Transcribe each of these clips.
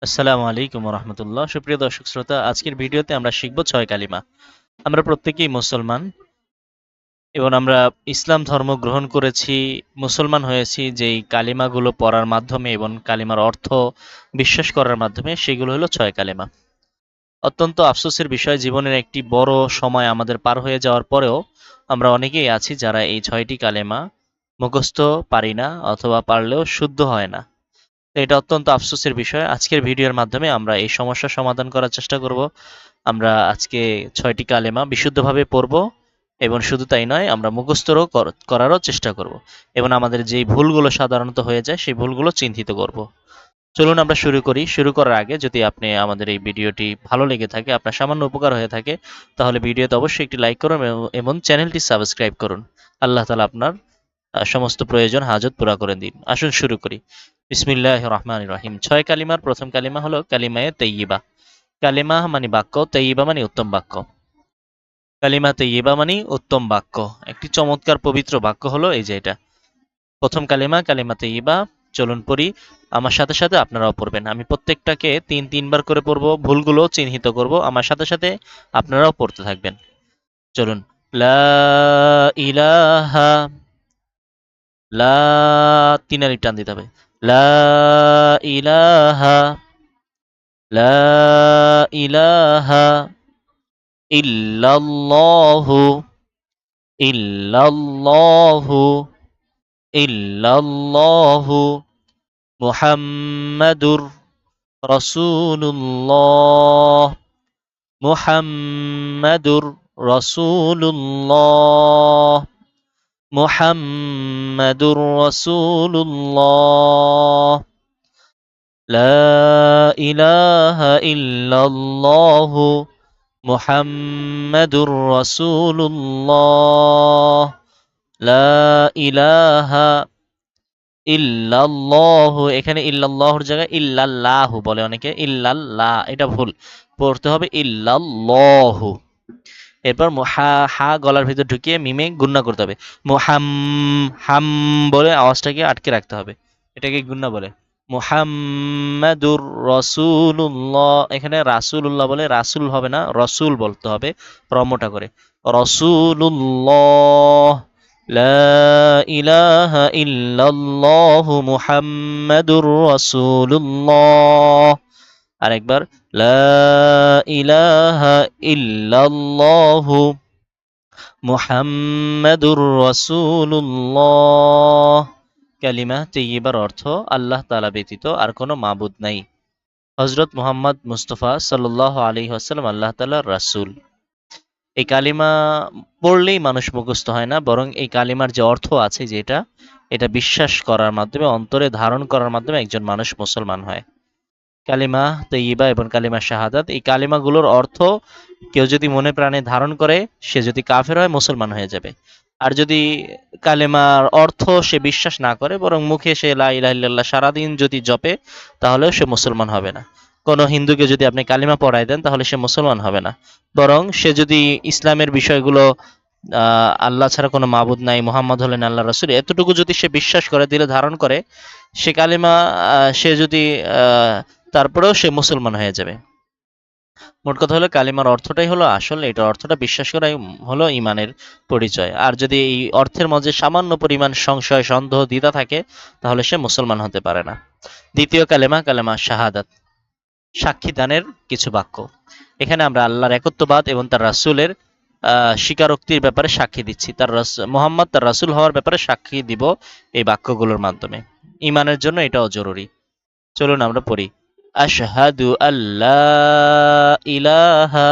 আসসালামু আলাইকুম রহমতুল্লাহ। সুপ্রিয় দর্শক শ্রোতা, আজকের ভিডিওতে আমরা শিখব 6 কালিমা। আমরা প্রত্যেকেই মুসলমান এবং আমরা ইসলাম ধর্ম গ্রহণ করেছি, মুসলমান হয়েছি যেই কালিমাগুলো পড়ার মাধ্যমে এবং কালিমার অর্থ বিশ্বাস করার মাধ্যমে। সেগুলো হলো 6 কালিমা। অত্যন্ত আফসোসের বিষয়, জীবনের একটি বড় সময় আমাদের পার হয়ে যাওয়ার পরেও আমরা অনেকেই আছি যারা এই 6টি কালেমা মুখস্থ পারি না, অথবা পারলেও শুদ্ধ হয় না। তো এটা অত্যন্ত আফসোসের বিষয়। আজকের ভিডিওর মাধ্যমে আমরা এই সমস্যার সমাধান করার চেষ্টা করব। আমরা আজকে 6টি কালেমা বিশুদ্ধভাবে পড়ব এবং শুধু তাই নয়, আমরা মুখস্থরও করারও চেষ্টা করব এবং আমাদের যেই ভুলগুলো সাধারণত হয়ে যায় সেই ভুলগুলো চিহ্নিত করব। চলুন আমরা শুরু করি। শুরু করার আগে যদি আপনি আমাদের এই ভিডিওটি ভালো লেগে থাকে, আপনার সামান্য উপকার হয়ে থাকে, তাহলে ভিডিওতে অবশ্যই একটি লাইক করুন এবং চ্যানেলটি সাবস্ক্রাইব করুন। আল্লাহ তাআলা আপনার সমস্ত প্রয়োজন হাজত পুরা করে দিন। আসুন শুরু করি। বিসমিল্লাহির রহমানির রহিম। 6 কালিমার প্রথম কালিমা হলো কালিমায়ে তাইয়্যিবা। কালিমা মানে বাক্য, তাইয়্যিবা মানে উত্তম বাক্য। কালিমা তাইয়্যিবা মানে উত্তম বাক্য। একটি চমৎকার পবিত্র বাক্য হলো এই যে এটা। প্রথম কালিমা কালিমা তাইয়্যিবা। চলুন পড়ি। আমার সাথে সাথে আপনারাও পড়বেন। আমি প্রত্যেকটাকে তিনবার করে পড়বো, ভুলগুলো চিহ্নিত করব। আমার সাথে সাথে আপনারাও পড়তে থাকবেন। চলুন। লা ইলাহা, লা, তিন আলিফ টান দিতে হবে। লা ইলাহা, লা ইলাহা ইল্লাল্লাহু, ইল্লাল্লাহু, ইল্লাল্লাহু মুহাম্মাদুর রাসূলুল্লাহ, মুহাম্মাদুর রাসূলুল্লাহ, মুহাম্মাদুর রাসূলুল্লাহ। লা ইলাহা ইল্লাল্লাহু মুহাম্মাদুর রাসূলুল্লাহ। লা ইলাহা ইল্লাল্লাহু, এখানে ইল্লাল্লাহুর জায়গায় ইল্লাল্লাহু বলে অনেকে, ইল্লাল্লাহ, এটা ভুল। পড়তে হবে ইল্লাল্লাহু। এরপর হা, হা গলার ভিতর ঢুকিয়ে মিমে গুণনা করতে হবে। মুহাম, হাম বলে আওয়াজটাকে আটকে রাখতে হবে। এটাকে গুণনা বলে। মুহাম্মাদুর রাসূলুল্লাহ, এখানে রাসূলুল্লাহ বলে রাসূল হবে না, রসুল বলতে হবে রমটা করে। রাসূলুল্লাহ। লা ইলাহা ইল্লাল্লাহু মুহাম্মাদুর রাসূলুল্লাহ। আরেকবার। লা ইলাহা ইল্লাল্লাহু মুহাম্মাদুর রাসূলুল্লাহ। কালিমা তাইয়্যিবার অর্থ আল্লাহ তাআলা ব্যতীত আর কোনো মাবুদ নাই। হযরত মুহাম্মদ মুস্তাফা সাল্লাল্লাহু আলাইহি ওয়াসাল্লাম আল্লাহ তাআলার রাসূল। এই কালিমা পড়লেই মানুষ মুখস্থ হয় না, বরং এই কালিমার যে অর্থ আছে, যেটা এটা বিশ্বাস করার মাধ্যমে, অন্তরে ধারণ করার মাধ্যমে একজন মানুষ মুসলমান হয়। কালিমা তৈয়িবা এবং কালিমা শাহাদাত, এই কালিমাগুলোর অর্থ কেউ যদি মনে প্রাণে ধারণ করে, সে যদি কাফের হয় মুসলমান হয়ে যাবে। আর যদি কালিমার অর্থ সে বিশ্বাস না করে, বরং মুখে সে লা ইলাহা ইল্লাল্লাহ সারাদিন যদি জপে, তাহলেও সে মুসলমান হবে না। কোনো হিন্দুকে যদি আপনি কালিমা পড়ায় দেন, তাহলে সে মুসলমান হবে না। বরং সে যদি ইসলামের বিষয়গুলো, আল্লাহ ছাড়া কোনো মাবুদ নাই, মুহাম্মদ হলেন আল্লাহ রাসূল, এতটুকু যদি সে বিশ্বাস করে, দিলে ধারণ করে, সে কালিমা সে যদি তারপরেও সে মুসলমান হয়ে যাবে। মোট কথা হলো কালিমার অর্থটাই হলো আসল, এটার অর্থটা বিশ্বাস করাই হলো ইমানের পরিচয়। আর যদি এই অর্থের মধ্যে সামান্য পরিমাণ সংশয়, সন্দেহ, দ্বিধা থাকে, তাহলে সে মুসলমান হতে পারে না। দ্বিতীয় কালেমা কালেমা শাহাদাত, সাক্ষী দানের কিছু বাক্য। এখানে আমরা আল্লাহর একত্ববাদ এবং তার রাসূলের স্বীকারোক্তির ব্যাপারে সাক্ষী দিচ্ছি। তার মুহাম্মদ তার রাসূল হওয়ার ব্যাপারে সাক্ষী দিব এই বাক্যগুলোর মাধ্যমে। ইমানের জন্য এটাও জরুরি। চলুন আমরা পড়ি। আশহাদু আল্লা ইলাহা,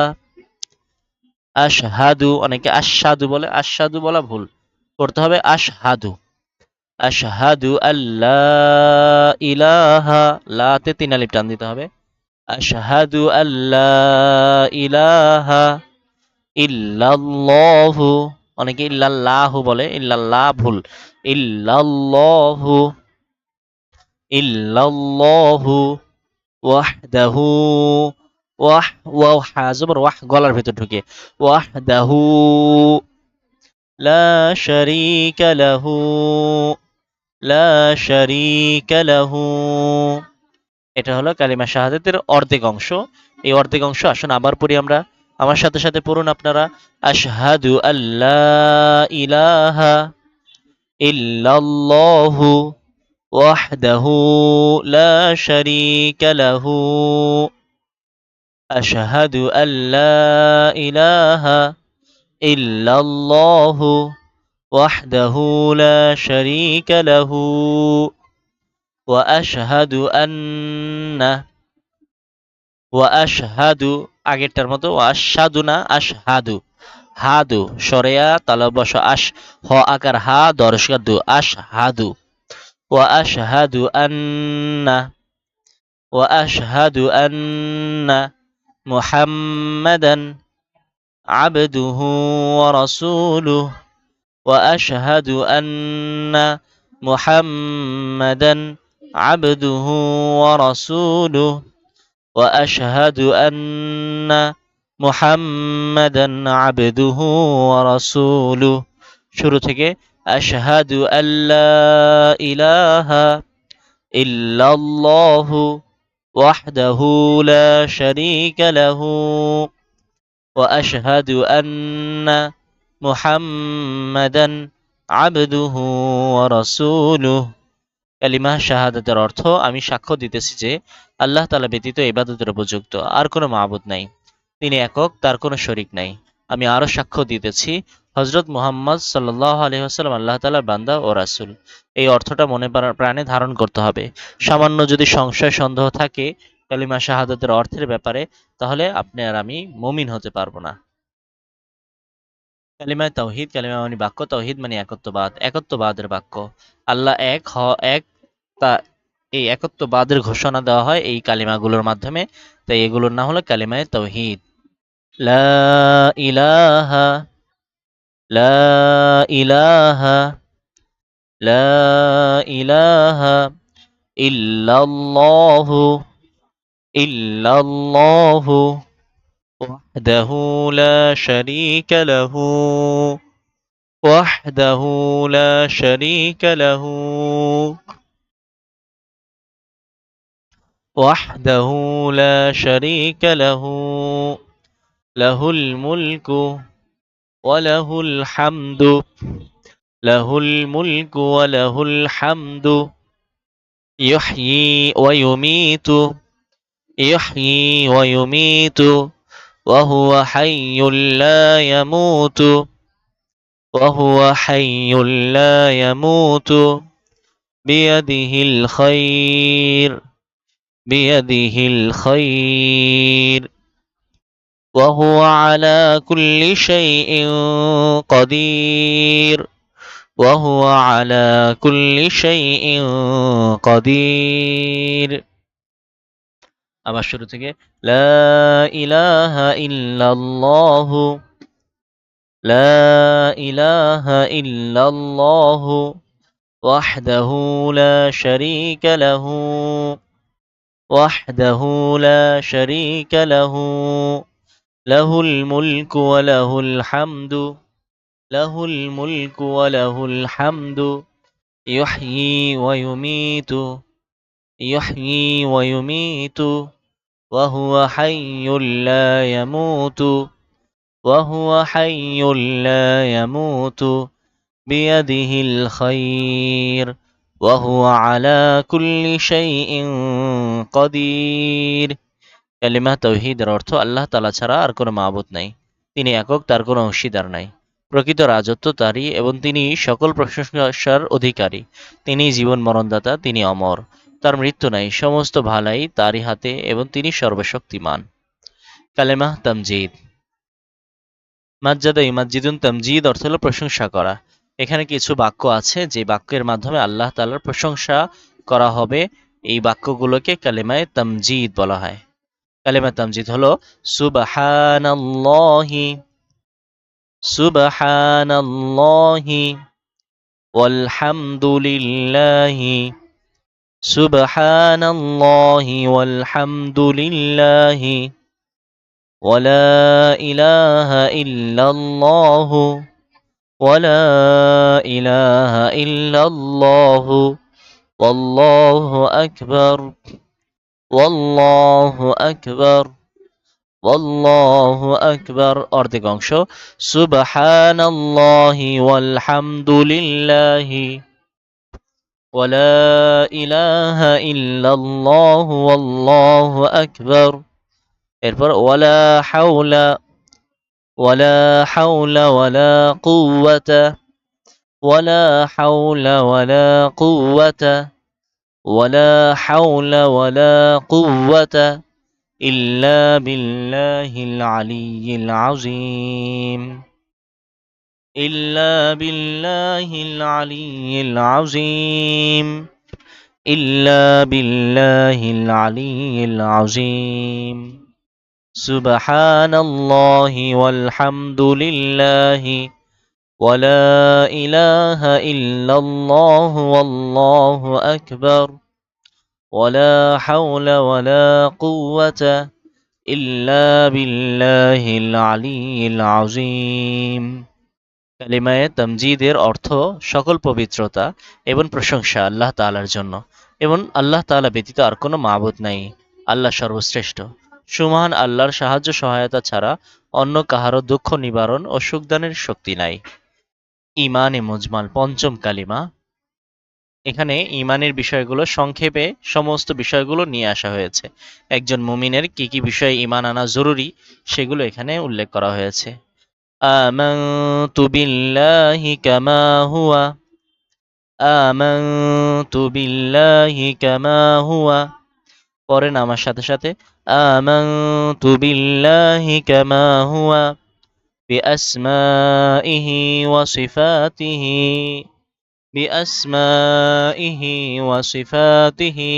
আশহাদু, অনেকে আশহাদু বলে, আশহাদু বলা ভুল, পড়তে হবে আশহাদু। আশহাদু আল্লা ইলাহা, লাতে তিন আলিফ টান দিতে হবে। আশহাদু আল্লা ইলাহা ইল্লাল্লাহু, অনেকে ইল্লাল্লাহু বলে, ইল্লাল্লাহ ভুল। ইল্লাল্লাহু, ইল্লাল্লাহু ওয়াহদাহু, ওয়াহ, ওয়াও হা জবর ওয়াহ গলার ভেতর ঢুকে। ওয়াহদাহু লা শারীকা লাহু, লা শারীকা লাহু এটা হলো কালিমা শাহাদাতের অর্ধেক অংশ। এই অর্ধেক অংশ আসুন আবার পড়ি আমরা। আমার সাথে সাথে পড়ুন আপনারা। আশহাদু আল্লা ইলাহা ইল্লাল্লাহু ওয়াহদাহু লা শারীকা লাহু। আশহাদু আল্লা ইলাহা ইল্লাল্লাহু ওয়াহদাহু লা শারীকা লাহু ওয়া আশহাদু আন্না ওয়া আশহাদু আগেরটার মতো ওয়া আশহাদু না আশহাদু হাদু সরেয়া তালা বস আশ হ আকার হা দরস্কার দু আশহাদু ওয়া আশহাদু আন্না ওয়া আশহাদু আন্না মুহাম্মাদান আবদুহু ওয়া রাসূলুহু ওয়া আশহাদু আন্না মুহাম্মাদান আবদুহু ওয়া রাসূলুহু وأشهد أن محمدا عبده ورسوله শুরু থেকে আশহাদু আল্লা ইলাহা ইল্লাল্লাহু ওয়াহদাহু লা শারীকা লাহু ওয়া আশহাদু আন্না মুহাম্মাদান আবদুহু ওয়া রাসূলুহু। কালিমা শাহাদাতের অর্থ আমি সাক্ষ্য দিতেছি যে আল্লাহ তাআলা ব্যতীত ইবাদতের উপযুক্ত আর কোনো মাবুদ নাই, তিনি একক, তার কোনো শরিক নাই। আমি আরো সাক্ষ্য দিতেছি হযরত মুহাম্মদ সাল্লাল্লাহু আলাইহি ওয়াসাল্লাম আল্লাহ তাআলার বান্দা ও রাসূল। এই অর্থটা মনে প্রাণে ধারণ করতে হবে। সামান্য যদি সংশয় সন্দেহ থাকে কালিমা শাহাদাতের অর্থের ব্যাপারে, তাহলে আপনি আর আমি মুমিন হতে পারবো না। কালিমায়ে তাওহীদ, কালিমা মানে বাক্য, তাওহীদ মানে একত্ববাদ, একত্ববাদের বাক্য। আল্লাহ এক, এক, তা এই একত্ববাদের ঘোষণা দেওয়া হয় এই কালিমাগুলোর মাধ্যমে। তাই এগুলোর নাম হলো কালিমায়ে তাওহীদ। লা ইলাহা লা ইলাহা লা ইলাহা ইল্লাল্লাহু ইল্লাল্লাহু ওয়াহদাহু লা শারীকা লাহু وحده لا شريك له وحده لا شريك له له الملك وله الحمد له الملك وله الحمد يحيي ويميت يحيي ويميت وهو حي لا يموت وهو حي لا يموت بيده الخير بيده الخير وهو على كل شيء قدير وهو على كل شيء قدير আবার শুরু থেকে লা ইলাহা ইল্লাল্লাহু لا إله إلا الله وحده لا شريك له وحده لا شريك له له الملك وله الحمد له الملك وله الحمد يحيي ويميت يحيي ويميت وهو حي لا يموت وهو حي لا يموت بيده الخير وهو على كل شيء قدير। কালিমা তাওহীদের অর্থ আল্লাহ তাআলা ছাড়া আর কোনো মাবুদ নাই, তিনি একক, তার কোনো অংশীদার নাই। প্রকৃত রাজত্ব তারই এবং তিনি সকল প্রশংসার অধিকারী। তিনি জীবন মরণদাতা, তিনি অমর, তার মৃত্যু নাই, সমস্ত ভালাই তারই হাতে এবং তিনি সর্বশক্তিমান। কালেমা তামজিদ। মাজ্জাদা ইউমাজ্জিদুন তামজিদ অর্থ হলো প্রশংসা করা। এখানে কিছু বাক্য আছে যে বাক্যের মাধ্যমে আল্লাহ তাআলার প্রশংসা করা হবে, এই বাক্যগুলোকে কালেমায়ে তামজিদ বলা হয়। কালেমা তামজিদ হলো সুবহানাল্লাহি সুবহানাল্লাহি ওয়ালহামদুলিল্লাহি সুবহানাল্লাহি ওয়ালহামদুলিল্লাহি ولا إله إلا الله ولا إله إلا الله والله أكبر ওয়াল্লাহু আকবার, ওয়াল্লাহু আকবার। অর্ধেক অংশ সুবহানাল্লাহি ওয়ালহামদুলিল্লাহি ওয়ালা ইলাহা ইল্লাল্লাহু ওয়াল্লাহু আকবার। এরপর ওয়ালা হাওলা ওয়ালা হাওলা ওয়ালা কুওয়াতা ওয়ালা হাওলা ওয়ালা কুওয়াতা ওয়ালা হাওলা ওয়ালা কুওয়াতা ইল্লা বিল্লাহিল আলিয়্যিল আযীম। ইল্লা বিল্লাহিল আলিয়্যিল আযীম। ইল্লা বিল্লাহিল আলিয়্যিল আযীম। সুবহানাল্লাহি ওয়ালহামদুলিল্লাহি ওয়ালা ইলাহা ইল্লাল্লাহু ওয়াল্লাহু আকবার ওয়ালা হাওলা ওয়ালা কুওয়াতা ইল্লা বিল্লাহিল আলিয়্যিল আযীম। কালিমায়ে তামজিদের অর্থ সকল পবিত্রতা এবং প্রশংসা আল্লাহ তাআলার জন্য, এবং আল্লাহ তাআলা ব্যতীত আর কোনো মাবুদ নাই। আল্লাহ সর্বশ্রেষ্ঠ। সুমহান আল্লাহর সাহায্য সহায়তা ছাড়া অন্য কাহারও দুঃখ নিবারণ ও সুখদানের শক্তি নাই। ঈমানে মুজমাল পঞ্চম কালিমা। এখানে ঈমানের বিষয়গুলো সংক্ষেপে সমস্ত বিষয়গুলো নিয়ে আসা হয়েছে। একজন মুমিনের কি কি বিষয়ে ঈমান আনা জরুরি সেগুলো এখানে উল্লেখ করা হয়েছে। আমানতু বিল্লাহি কামা হুয়া, আমানতু বিল্লাহি কামা হুয়া। পড়েন আমার সাথে সাথে, আমানতু বিল্লাহি কামা হুয়া বিআসমাইহি ওয়া সিফাতিহি বিআসমাইহি ওয়া সিফাতিহি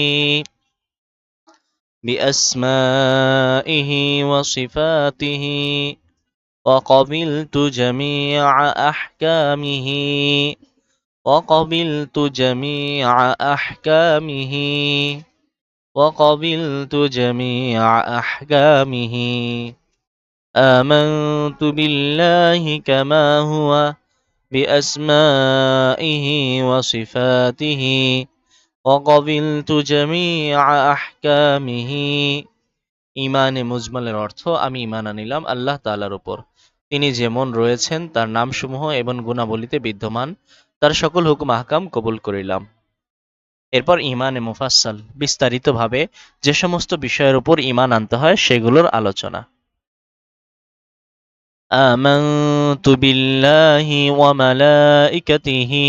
বিআসমাইহি ওয়া সিফাতিহি وقبلت جميع أحكامه وقبلت جميع أحكامه وقبلت جميع أحكامه آمنت بالله كما هو بأسمائه وصفاته وقبلت جميع أحكامه। ঈমানে মুজমালের অর্থ আমি ঈমান আনিলাম আল্লাহ তাআলার উপর, তিনি যেমন রয়েছেন তার নামসমূহ এবং গুণাবলীতে বিদ্যমান, তার সকল হুকুম আহকাম কবুল করিলাম। এরপর ঈমানে মুফাসসাল বিস্তারিতভাবে যে সমস্ত বিষয়ের উপর ঈমান আনতে হয় সেগুলোর আলোচনা। আমানতু বিল্লাহি ওয়া মালাইকাতিহি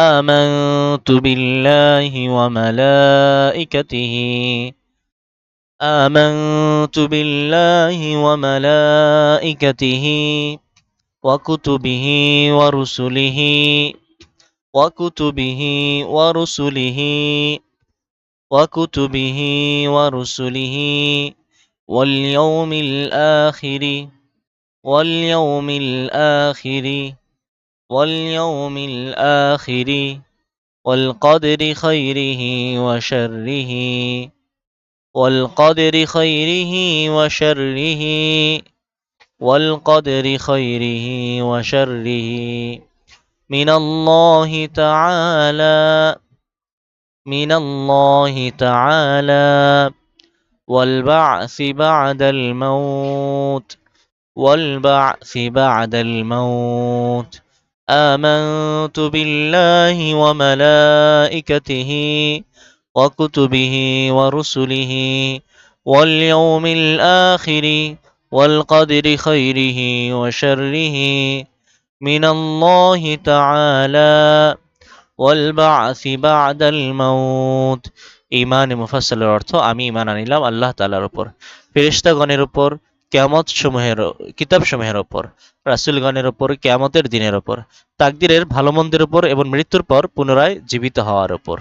আমানতু বিল্লাহি ওয়া মালাইকাতিহি آمنت بالله وملائكته وكتبه ورسله وكتبه ورسله وكتبه ورسله واليوم الآخر واليوم الآخر واليوم الآخر والقدر خيره وشره والقدر خيره وشره والقدر خيره وشره من الله تعالى من الله تعالى والبعث بعد الموت والبعث بعد الموت آمنت بالله وملائكته وكتبه ورسله واليوم الآخر والقدر خيره وشره من الله تعالى والبعث بعد الموت। ঈমানে মুফাসসালের অর্থ আমি ঈমান আনিলাম আল্লাহ তাআলার উপর, ফেরেশতাগণের উপর, কিতাবসমূহের উপর, রাসূলগণের উপর, কিয়ামতের দিনের উপর, তাকদীরের ভালো মন্দের উপর এবং মৃত্যুর পর পুনরায় জীবিত হওয়ার উপর।